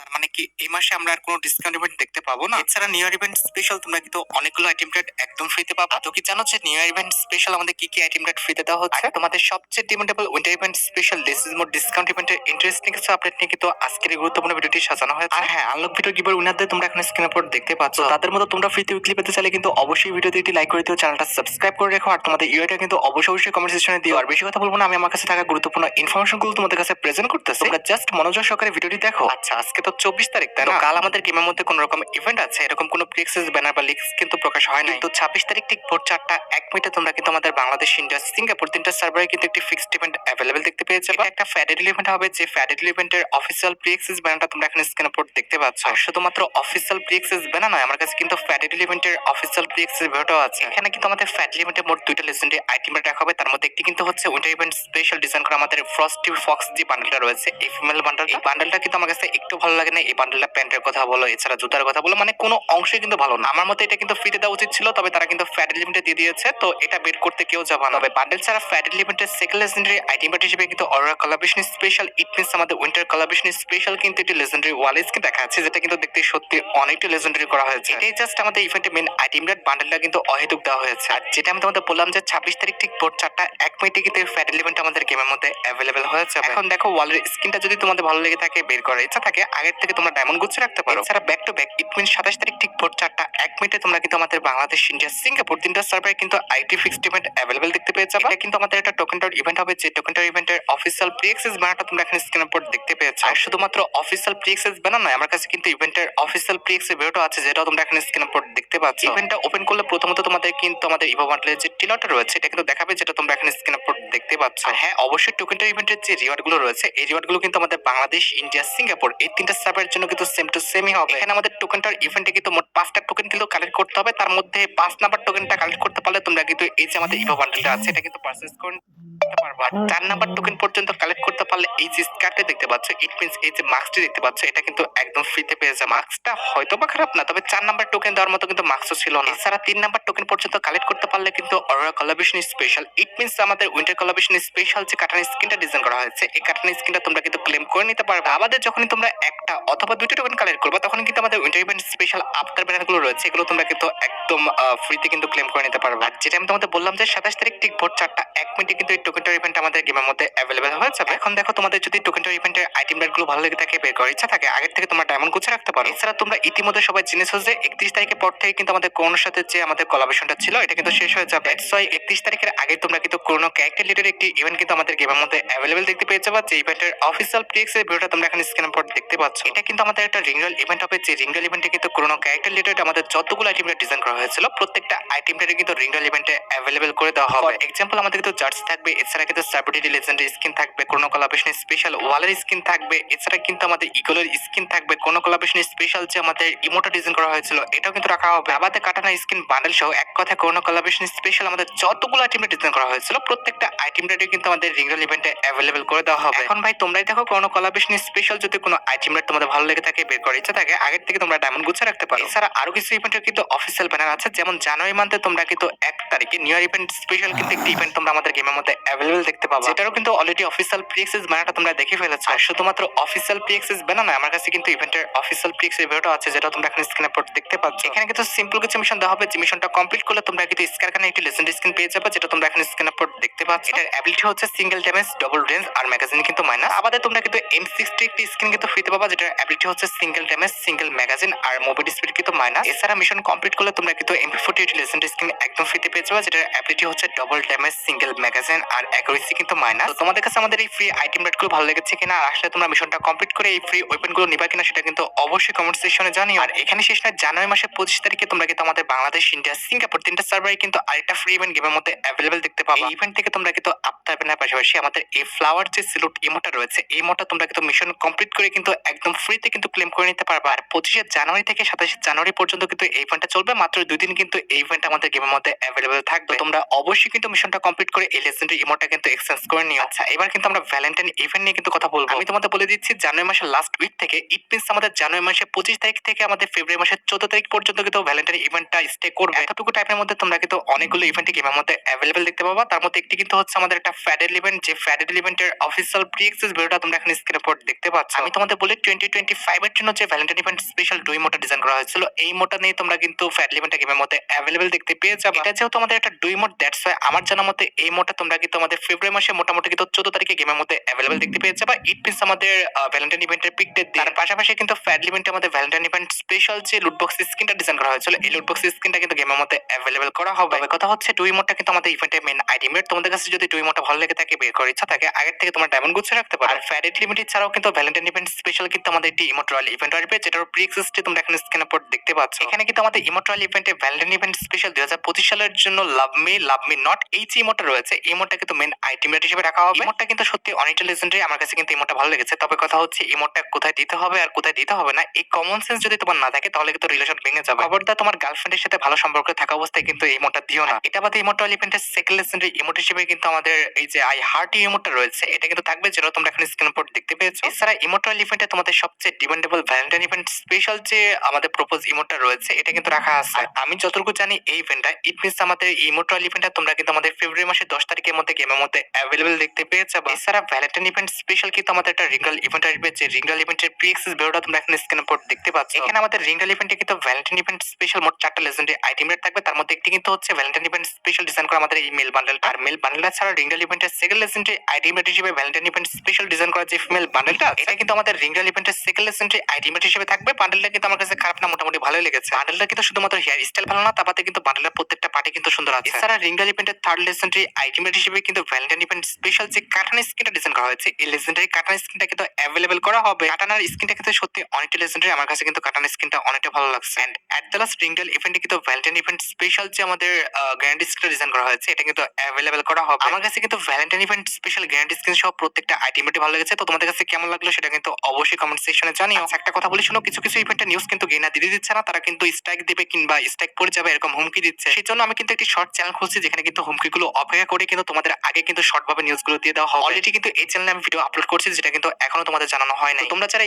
তার মানে কি এই মাসে আমরা আর কোনো ডিসকাউন্ট ইভেন্ট দেখতে পাবো না? এছাড়া নিউ ইয়ার ইভেন্ট স্পেশাল তোমরা কিন্তু অনেকগুলো আইটেম কার্ড একদম ফ্রিতে পাবা। তো কি জানো যে নিউ ইয়ার ইভেন্ট স্পেশাল আমাদের কি কি আইটেম কার্ড ফ্রিতে দেওয়া হচ্ছে? আর তোমাদের সবচেয়ে demandable winter event special this is more discount ইভেন্টের ইন্টারেস্টিং কিছু আপডেট নিয়ে কিন্তু আজকের এই গুরুত্বপূর্ণ ভিডিওটি সাজানো হয়েছে। আর হ্যাঁ, আনলক ভিডিও গিভার উইনারদের তোমরা এখন স্ক্রিনের উপর দেখতে পাচ্ছ। তাদের মতো তোমরা ফ্রিতে উইকলি পেতে চাইলে কিন্তু অবশ্যই ভিডিওতে একটি লাইক করে দিও, চ্যানেলটা সাবস্ক্রাইব করে রেখো, আর তোমাদের ইউআইটা কিন্তু অবশ্যই কমেন্ট সেকশনে দিও। আর বেশি কথা বলবো না, আমি আমার কাছে থাকা গুরুত্বপূর্ণ ইনফরমেশন গুলো তোমাদের কাছে প্রেজেন্ট করতেছি। তোমরা জাস্ট মনোযোগ সহকারে ভিডিওটি দেখো। আচ্ছা, আজকে তো 24 তারিখ, তাই না? কাল আমাদের গেমের মধ্যে কোন রকম ইভেন্ট আছে এরকম কোনো প্রিএক্সেস ব্যানার বা লিংকস কিন্তু প্রকাশ হয় নাই। তো 26 তারিখ ঠিক ভোর 4:01 তোমরা কিন্তু আমাদের বাংলাদেশ, ইন্ডিয়া, সিঙ্গাপুর তিনটা সার্ভারে কিন্তু একটি ফিক্সড ইভেন্ট अवेलेबल দেখতে পেয়ে যাবে। একটা ফ্যাডেল ইভেন্ট হবে, যে ফ্যাডেল ইভেন্টের অফিসিয়াল প্রিএক্সেস ব্যানারটা তোমরা এখানে স্ক্রিনের উপর দেখতে পাচ্ছ। আর শুধুমাত্র অফিসিয়াল প্রিএক্সেস ব্যানার নয়, আমার কাছে কিন্তু ফ্যাডেল ইভেন্টের অফিসিয়াল প্রিএক্সেস ভিডিও আছে। এখানে কিন্তু আমাদের ফ্যাডেল ইভেন্টে মোট দুইটা লেজেন্ডারি আইটেম রাখা হবে। তার মধ্যে একটি কিন্তু হচ্ছে উইন্টার ইভেন্ট স্পেশাল ডিজাইন করা আমাদের ফ্রস্টি ফক্স যে বান্ডেলটা রয়েছে, এই ফিমেল বান্ডেল। এই বান্ডেলটা কিন্তু আমার কাছে একটু ভালো লাগে না। এই বান্ডেলটা প্যান্টের কথা বলো, এছাড়া জুতার কথা বলো, মানে কোনো অংশই কিন্তু ভালো না। আমার মতে এটা কিন্তু ফ্রিতে দেওয়া উচিত ছিল, তবে তারা কিন্তু ফ্যাডেল লিমিটে দিয়ে দিয়েছে, তো এটা বের করতে কেউ যাবে না। তবে বান্ডেল ছাড়া ফ্যাডেল লিমিটের সেকেন্ড লেজেন্ডারি আইটেম হিসেবে কিন্তু Aurora collaboration special, it means আমাদের উইন্টার কোলাবরেশন স্পেশাল কিন্তু একটি লেজেন্ডারি ওয়াল স্কিন দেখা যাচ্ছে, যেটা কিন্তু দেখতে সত্যি অনেকটা লেজেন্ডারি করা হয়েছে। এটাই জাস্ট আমাদের ইভেন্টের মেইন আইটেম রেট বান্ডেলটা কিন্তু অহেতুক দেওয়া হয়েছে। আর যেটা আমি তোমাদের বললাম যে 26 তারিখ ঠিক ভোর 4:01 কিন্তু ফ্যাডেল ইভেন্ট আমাদের গেমের মধ্যে অ্যাভেলেবল হয়েছে। এখন দেখো, ওয়ালের স্কিনটা যদি তোমাদের ভালো লেগে থাকে, বের করার ইচ্ছা থাকে, আগের থেকে তোমরা ডায়মন্ড গুছিয়ে রাখতে পারো। এছাড়া back to back it means 27 তারিখ ঠিক ভোর 4:01 তোমরা কিন্তু আমাদের বাংলাদেশ, ইন্ডিয়া, সিঙ্গাপুর তিনটা সার্ভারে কিন্তু আইটি ফিক্সড ইভেন্ট অ্যাভেলেবল দেখতে পেয়ে যাবে। এটা কিন্তু আমাদের একটা টোকেন টাউন ইভেন্ট হবে, যে টোকেন টাউন ইভেন্টের অফিসিয়াল প্রিএক্সেস ব্যানারটা তোমরা এখানে স্ক্রিনের উপর দেখতে পেয়েছো। আর শুধুমাত্র অফিসিয়াল প্রিএক্সেস ব্যানার নয়, আমার কাছে কিন্তু ইভেন্টের অফিসিয়াল প্রিএক্সেস ভিডিও আছে, যেটাও তোমরা এখানে স্ক্রিনের উপর দেখতে পাচ্ছ। ইভেন্টটা ওপেন করলে প্রথমত তোমাদের কিন্তু আমাদের ইভো বান্ডেলের যে টিলটা রয়েছে এটা কিন্তু দেখাবে, যেটা তোমরা এখানে স্ক্রিনের উপর দেখতে পাচ্ছ। হ্যাঁ, অবশ্যই টোকেন টাউন ইভেন্টের যে রিওয়ার্ড গুলো রয়েছে, এই রিওয়ার্ড গুলো কিন্তু আমাদের বাংলাদেশ, ইন্ডিয়া, সিঙ্গাপুর এই তিনটা সার্ভারের জন্য কিন্তু সেম টু সেমই হবে। এখানে আমাদের টোকেন টাউন ইভেন্টে কিন্তু মোট 5টা টোকেন কিন্তু কালেক্ট করতে হবে। তার মধ্যে 5 নাম্বার টোকেনটা কালেক্ট করতে পারলে তোমরা কিন্তু এই যে আমাদের ইভো বান্ডেলটা আছে এটা কিন্তু পারচেজ করে নিতে পারবা। 4 নাম্বার টোকেন পর্যন্ত কালেক্ট করতে পারলে এই যে স্কার্টটা দেখতে পাচ্ছ, ইট মিন্স এই যে মাস্কটি দেখতে পাচ্ছ, এটা কিন্তু একদম ফ্রিতে পেয়ে যাবে। মাস্কটা হয়তো বা খারাপ না, তবে 4 নাম্বার টোকেন দেওয়ার মতো কিন্তু মাস্কও ছিল না। এছাড়া 3 নাম্বার টোকেন পর্যন্ত কালেক্ট করতে পারলে কিন্তু Aurora collaboration special, it means আমাদের উইন্টার কোলাবরেশন স্পেশাল যে কাটান স্কিনটা ডিজাইন করা হয়েছে, এই কাটান স্কিনটা তোমরা কিন্তু ক্লেম করে নিতে পারবে। আমাদের যখনই তোমরা একটা অথবা দুইটা টোকেন কালেক্ট করবে, তখন কিন্তু আমাদের winter event special after banner গুলো রয়েছে, এগুলো তোমরা কিন্তু একদম ফ্রিতে কিন্তু ক্লেম করে নিতে পারবে। আর যেটা আমি তোমাদের বললাম যে 27 তারিখ ঠিক ভোর 4:01 কিন্তু এই টোকেন টাউন ইভেন্ট আমাদের গেমের মধ্যে অ্যাভেলেবল হয়ে যাবে। এখন দেখো, তোমাদের যদি টোকেন টাউন ইভেন্টের আইটেম রেট গুলো ভালো লেগে থাকে, বের করার ইচ্ছা থাকে, আগের থেকে তোমরা ডায়মন্ড গুছিয়ে রাখতে পারো। এছাড়া তোমরা ইতিমধ্যে সবাই জেনেছো যে 31 তারিখের পর থেকে কিন্তু আমাদের কোরোনার সাথে যে আমাদের কোলাবরেশনটা ছিল এটা কিন্তু শেষ হয়ে যাবে। সো 31 তারিখের আগে তোমরা কিন্তু কোরোনা ক্যারেক্টার রিলেটেড একটি ইভেন্ট কিন্তু আমাদের গেমের মধ্যে অ্যাভেলেবল দেখতে পেয়ে যাবে, যে ইভেন্টের অফিসিয়াল প্রিএক্স এর ভিডিওটা তোমরা এখানে স্ক্রিনের উপর দেখতে পাচ্ছ। এটা কিন্তু আমাদের একটা রিঙ্গল ইভেন্ট হবে, যে রিঙ্গল ইভেন্টে কিন্তু কোরোনা ক্যারেক্টার রিলেটেড আমাদের যতগুলো আইটেম ডিজাইন করা হয়েছিল প্রত্যেকটা আইটেম কিন্তু রিঙ্গল ইভেন্টে অ্যাভেলেবল করে দেওয়া হবে। এক্সাম্পল আমাদের কিন্তু জার্সি থাকবে, এছাড়া কিন্তু সার্বিডিটি লেজেন্ডারি স্কিন থাকবে, কোরোনা কোলাবরেশন স্পেশাল ওয়ালের স্কিন থাকবে, এছাড়া কিন্তু আমাদের ইগলের স্কিন থাকবে, কোরোনা কোলাবরেশন স্পেশাল যে আমাদের ইমোটা ডিজাইন করা হয়েছিল এটাও কিন্তু রাখা হবে। আমাদের কাটানা স্কিন বান্ডেল সহ এক কথা কোরোনা কোলাবরেশন স্পেশাল আমাদের যতগুলো আইটেম ডিজাইন করা হয়েছিল প্রত্যেকটা আইটেম রেটে কিন্তু আমাদের রিঙ্গল ইভেন্টে অ্যাভেলেবল করে দেওয়া হবে। এখন ভাই তোমরাই দেখো, কোরোনা কোলাবরেশন স্পেশাল যদি কোনো আইটেম রেট তোমাদের ভালো লেগে থাকে, বের করার ইচ্ছা থাকে, আগের থেকে তোমরা ডায়মন্ড গুছিয়ে রাখতে পারো। এছাড়া আরো কিছু ইভেন্টের কিন্তু অফিসিয়াল ব্যানার আছে, যেমন জানুয়ারি মান্থে তোমরা কিন্তু 1 তারিখে নিউ ইয়ার ইভেন্ট স্পেশাল কিন্তু একটি ইভেন্ট তোমরা আমাদের গেমের মধ্যে অ্যাভেলেবল দেখতে পাবে, যেটারও কিন্তু অলরেডি অফিসিয়াল প্রিএক্সেস ব্যানারটা তোমরা দেখে ফেলেছো। আর শুধুমাত্র অফিসিয়াল প্রিএক্সেস ব্যানার নয়, আমার কাছে কিন্তু ইভেন্টের অফিসিয়াল প্রিএক্সেস ভিডিওটা আছে, যেটা তোমরা এখানে স্ক্রিনে পড়ে দেখতে পাচ্ছ। এখানে কিন্তু সিম্পল কিছু মিশন দেওয়া হবে, যে মিশনটা কমপ্লিট করলে তোমরা কিন্তু স্কারখানে একটি লেজেন্ডারি স্কিন পেয়ে যাবে, যেটা তোমরা এখানে স্ক্রিনে পড়ে দেখতে পাচ্ছ। এটার অ্যাবিলিটি হচ্ছে সিঙ্গেল ড্যামেজ, ডবল রেঞ্জ আর ম্যাগাজিন কিন্তু মাইনাস। আবার তোমরা কিন্তু M60 একটি স্কিন কিন্তু ফ্রিতে পাবা, যেটার অ্যাবিলিটি হচ্ছে সিঙ্গেল ড্যামেজ, সিঙ্গেল ম্যাগাজিন আর মোবিলিটি স্পিড কিন্তু মাইনাস। এছাড়া মিশন কমপ্লিট করলে তোমরা কিন্তু MP40 লেজেন্ডারি স্কিন একদম ফ্রিতে পেয়ে যাবে, যেটার অ্যাবিলিটি হচ্ছে ডবল ড্যামেজ, সিঙ্গেল ম্যাগাজিন আর অ্যাকুরেসি কিন্তু মাইনাস। তো তোমাদের কাছে আমাদের এই ফ্রি আইটেম রেটগুলো ভালো লেগেছে কিনা, আর আসলে তোমরা মিশনটা কমপ্লিট করে এই ফ্রি ওয়েপনগুলো নিবা কিনা সেটা কিন্তু অবশ্যই কমেন্ট সেকশনে জানিও। আর এখানে শেষ নয়, জানুয়ারি মাসের 25 তারিখে তোমরা কিন্তু আমাদের বাংলাদেশ, ইন্ডিয়া, সিঙ্গাপুর তিনটা সার্ভারে কিন্তু আরেকটা ফ্রি ইভেন্ট গেমের মধ্যে অ্যাভেলেবল দেখতে পাবে। এই ইভেন্ট থেকে তোমরা কিন্তু আফটার ব্যানার পাশাপাশি আমাদের এই ফ্লাওয়ার যে সিলুট ইমোটা রয়েছে, এই ইমোটা তোমরা কিন্তু মিশন কমপ্লিট করে কিন্তু একদম ফ্রিতে কিন্তু ক্লেম করে নিতে পারবে। আর 25 জানুয়ারি থেকে 27 জানুয়ারি পর্যন্ত কিন্তু এই ইভেন্টটা চলবে, মাত্র 2 দিন কিন্তু এই ইভেন্ট আমাদের গেমের মধ্যে অ্যাভেলেবল থাকবে। তোমরা অবশ্যই কিন্তু মিশনটা কমপ্লিট করে এই লেজেন্ডারি ইমোটা কিন্তু এক্সচেঞ্জ করে নিও। আচ্ছা, এবার কিন্তু আমরা ভ্যালেন্টাইন ইভেন্ট নিয়ে কিন্তু কথা বলবো। আমি তোমাদের বলে দিচ্ছি, জানুয়ারি মাসের লাস্ট উইক থেকে, ইট মিন্স আমাদের জানুয়ারি মাসের 25 তারিখ থেকে আমাদের ফেব্রুয়ারি মাসের 14 তারিখ পর্যন্ত কিন্তু ভ্যালেন্টাইন ইভেন্টটা স্টে করবে। এতটুকু টাইমের মধ্যে তোমরা কিন্তু অনেকগুলো ইভেন্ট গেমের মধ্যে অ্যাভেলেবল দেখতে পাবা। তার মধ্যে একটি কিন্তু হচ্ছে আমাদের একটা ফ্যাডেল ইভেন্ট, যে ফ্যাডেল ইভেন্টের অফিসিয়াল প্রি অ্যাক্সেস ভিডিওটা তোমরা এখন স্ক্রিনের উপর দেখতে পাচ্ছ। আমি তোমাদের বলি 2025 এর জন্য যে ভ্যালেন্টাইন ইভেন্ট স্পেশাল 2 ইমোটা ডিজাইন করা হয়েছিল, এই ইমোটা নিয়ে তোমরা কিন্তু ফ্যাডেল ইভেন্টটা গেমের মধ্যে অ্যাভেলেবল দেখতে পেয়ে যাবে। এটা যেহেতু আমাদের একটা 2 ইমোট, দ্যাটস ওয়াই আমার জানা মতে এই ইমোটা তোমরা কিন্তু আমাদের ফেব্রুয়ারি মাসে মোটামুটি কিন্তু 14 তারিখে গেমের মধ্যে অ্যাভেলেবল দেখতে পেয়ে যাবে। ইট মিন্স আমাদের ভ্যালেন্টাইন ইভেন্টের পিক ডেট দিয়ে। তার পাশাপাশি কিন্তু ফ্যাডেল ইভেন্টে আমাদের ভ্যালেন্টাইন ইভেন্ট স্পেশাল যে লুটবক্স স্কিনটা ডিজাইন করা হয়েছিল, এই লুটবক্স স্কিনটা কিন্তু গেমের মধ্যে অ্যাভেলেবল করা হবে। তবে কথা হচ্ছে 2 ইমোটটা কিন্তু আমাদের ইভেন্টের মেইন আইটেম। তোমাদের কাছে যদি 2 ইমোটটা ভালো লেগে থাকে, বের করার ইচ্ছা থাকে, আগের থেকে তোমার ডায়মন্ড গুছিয়ে রাখতে পারো। আর ফ্যাডেল লিমিটেড ছাড়াও কিন্তু ভ্যালেন্টাইন ইভেন্ট স্পেশাল কিন্তু আমাদের একটি ইমোট রয়্যাল ইভেন্ট আসবে, যেটার প্রি অ্যাক্সেসটি তোমরা এখানে স্ক্রিনের উপর দেখতে পাচ্ছ। এখানে কিন্তু আমাদের ইমোট রয়্যাল ইভেন্টে ভ্যালেন্টাইন ইভেন্ট স্পেশাল 2025 সালের জন্য লাভ মি নট এই যে ইমোটটা রয়েছে, এই ইমোটটা কিন্তু মেইন আইটেম রেট হিসেবে রাখা হবে। ইমোটটা কিন্তু সত্যি অনেকটা লেজেন্ডারি, আমার কাছে কিন্তু ইমোটটা ভালো লেগেছে। তবে কথা হচ্ছে ইমোটটা কোথায় দিতে হবে আর কোথায় দিতে হবে না, এই কমন সেন্স যদি তোমার না থাকে তাহলে কিন্তু রিলেশন ভেঙে যাবে। খবরদার তোমার গার্লফ্রেন্ডের সাথে ভালো সম্পর্ক থাকা অবস্থায় কিন্তু এই ইমোটটা দিও না। এটা বাদে ইমোট রয়্যাল ইভেন্টের সেকেন্ড লেজেন্ডারি ইমোট হিসেবে কিন্তু আমাদের এই যে আই হার্ট ইমোটটা রয়েছে, এটা কিন্তু থাকবে, যেটা তোমরা এখানে স্ক্রিনের উপর দেখতে পেয়েছো। এছাড়া ইমোট রয়্যাল ইভেন্টে তোমাদের সবচেয়ে ডিমান্ডেবল ভ্যালেন্টাইন ইভেন্ট স্পেশাল যে আমাদের প্রপোজ ইমোটটা রয়েছে, এটা কিন্তু রাখা আছে। আর আমি যতটুকু জানি এই ইভেন্টটা, ইট মিন্স আমাদের ইমোট রয়্যাল ইভেন্টটা তোমরা কিন্তু আমাদের ফেব্রুয়ারি মাসের 10 তারিখের মধ্যে গেমের মধ্যে অ্যাভেলেবল দেখতে পেয়ে যাবে। এছাড়া ভ্যালেন্টাইন ইভেন্ট স্পেশাল কিন্তু আমাদের একটা রিঙ্গল ইভেন্ট আসবে, যে রিঙ্গল ইভেন্টের প্রি অ্যাক্সেস ভিডিওটা তোমরা এখানে স্ক্রিনের উপর দেখতে পাচ্ছ। এখানে আমাদের রিঙ্গল ইভেন্টে কিন্তু ভ্যালেন্টাইন ইভেন্ট স্পেশাল মোট 4টা লেজেন্ডারি আইটেম রেট থাকবে। তার মধ্যে একটি কিন্তু হচ্ছে ভ্যালেন্টাইন ইভেন্ট স্পেশাল ডিজাইন করা আমাদের এই মেল বান্ডেলটা। আর মেল বান্ডেলটা ছাড়া রিঙ্গল ইভেন্টের সেকেন্ড লেজেন্ডারি আইটেম রেট হিসেবে ভ্যালেন্টাইন ইভেন্ট স্পেশাল ডিজাইন করা যে ফিমেল বান্ডেলটা, এটা কিন্তু আমাদের রিঙ্গল ইভেন্টের সেকেন্ড লেজেন্ডারি আইটেম রেট হিসেবে থাকবে। বান্ডেলটা কিন্তু আমার কাছে খারাপ না, মোটামুটি ভালোই লেগেছে। বান্ডেলটা কিন্তু শুধুমাত্র হেয়ার স্টাইল ভালো না, তারপরে কিন্তু বান্ডেলের প্রত্যেকটা পার্টি কিন্তু সুন্দর আছে। এছাড়া রিঙ্গল ইভেন্টের থার্ড লেজেন্ডারি আইটেম রেট হিসেবে কিন্তু ভ্যালেন্টাইন ইভেন্ট স্পেশাল যে কাটানা স্কিনটা ডিজাইন করা হয়েছে, এই লেজেন্ডারি কাটানা স্কিনটা কিন্তু অ্যাভেলেবল করা হবে। কাটানার স্কিনটা কিন্তু সত্যি অনেকটা লেজেন্ডারি, আমার কাছে কিন্তু কাটানা স্কিনটা অনেকটা ভালো লাগছে। এন্ড এট দ্য লাস্ট রিঙ্গল ইভেন্টে কিন্তু ভ্যালেন্টাইন ইভেন্ট স্পেশাল যে আমাদের গ্যারান্টি স্কিনটা ডিজাইন করা হয়েছে, এটা কিন্তু অ্যাভেলেবল করা হবে। আমার কাছে কিন্তু Valentine event special guarantee skin সহ প্রত্যেকটা আইটেমটি ভালো লেগেছে। তো তোমাদের কাছে কেমন লাগলো সেটা কিন্তু অবশ্যই কমেন্ট সেকশনে জানিও। আচ্ছা, একটা কথা বলি শোনো, কিছু কিছু ইভেন্টের নিউজ কিন্তু গেনার দিতে দিচ্ছে না, তারা কিন্তু স্ট্রাইক দিবে কিংবা স্ট্রাইক পড়ে যাবে এরকম হুমকি দিচ্ছে। সেই জন্য আমি কিন্তু একটি শর্ট চ্যানেল খুলছি, যেখানে কিন্তু হুমকিগুলো অপেক্ষা করে কিন্তু তোমাদের আগে কিন্তু শর্ট ভাবে নিউজগুলো দিয়ে দেওয়া হবে। অলরেডি কিন্তু এই চ্যানেলে আমি ভিডিও আপলোড করছি, যেটা কিন্তু এখনো তোমাদের জানানো হয় না। তোমরা যারা